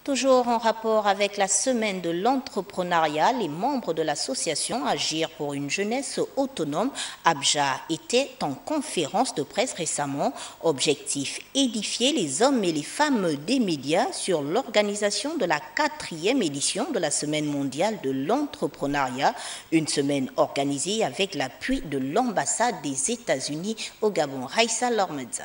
Toujours en rapport avec la semaine de l'entrepreneuriat, les membres de l'association Agir pour une jeunesse autonome, ABJA, étaient en conférence de presse récemment. Objectif, édifier les hommes et les femmes des médias sur l'organisation de la 4e édition de la semaine mondiale de l'entrepreneuriat, une semaine organisée avec l'appui de l'ambassade des États-Unis au Gabon. Raïssa Lormedza.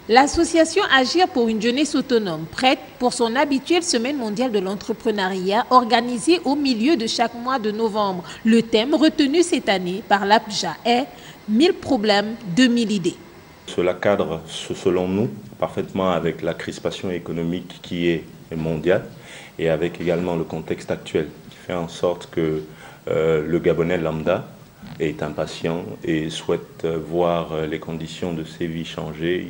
L'association Agir pour une jeunesse autonome prête pour son habituelle semaine mondiale de l'entrepreneuriat organisée au milieu de chaque mois de novembre. Le thème retenu cette année par l'ABJA est « 1000 problèmes, 2000 idées ». Cela cadre, selon nous, parfaitement avec la crispation économique qui est mondiale et avec également le contexte actuel qui fait en sorte que le Gabonais lambda est impatient et souhaite voir les conditions de ses vies changer.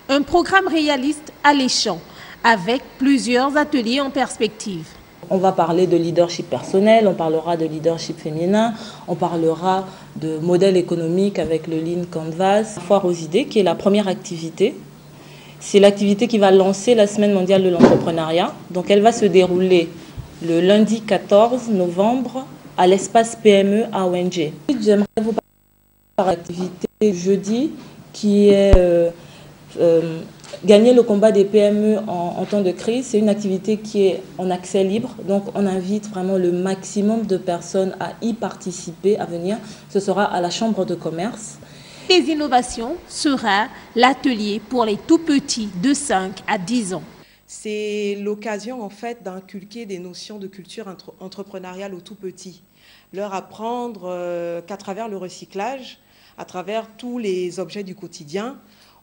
Un programme réaliste alléchant, avec plusieurs ateliers en perspective. On va parler de leadership personnel, on parlera de leadership féminin, on parlera de modèle économique avec le Lean Canvas. Foire aux idées, qui est la première activité. C'est l'activité qui va lancer la semaine mondiale de l'entrepreneuriat. Donc elle va se dérouler le lundi 14 novembre à l'espace PME à ONG. J'aimerais vous parler de l'activité jeudi qui est gagner le combat des PME en temps de crise. C'est une activité qui est en accès libre, donc on invite vraiment le maximum de personnes à y participer, à venir. Ce sera à la Chambre de commerce. Les innovations sera l'atelier pour les tout petits de 5 à 10 ans. C'est l'occasion en fait d'inculquer des notions de culture entrepreneuriale aux tout petits, leur apprendre qu'à travers le recyclage, à travers tous les objets du quotidien,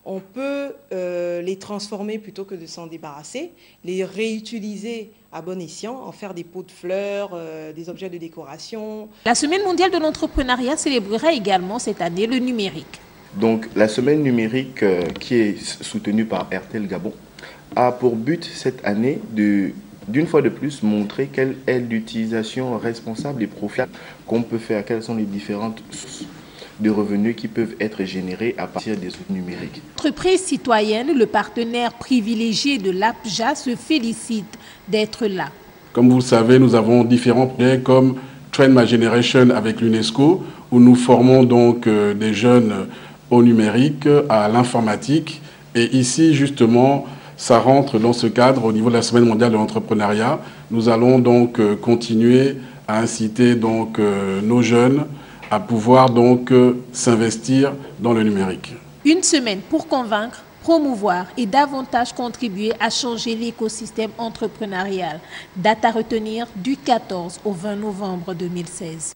on peut les transformer plutôt que de s'en débarrasser, les réutiliser à bon escient, en faire des pots de fleurs, des objets de décoration. La Semaine mondiale de l'entrepreneuriat célébrera également cette année le numérique. Donc la semaine numérique qui est soutenue par RTL Gabon a pour but cette année d'une fois de plus montrer quelle est l'utilisation responsable et profitable qu'on peut faire, quelles sont les différentes sources de revenus qui peuvent être générés à partir des outils numériques. L'entreprise citoyenne, le partenaire privilégié de l'ABJA, se félicite d'être là. Comme vous le savez, nous avons différents projets comme Train My Generation avec l'UNESCO, où nous formons donc des jeunes au numérique, à l'informatique. Et ici, justement, ça rentre dans ce cadre au niveau de la Semaine mondiale de l'entrepreneuriat. Nous allons donc continuer à inciter donc, nos jeunes à pouvoir donc s'investir dans le numérique. Une semaine pour convaincre, promouvoir et davantage contribuer à changer l'écosystème entrepreneurial. Date à retenir du 14 au 20 novembre 2016.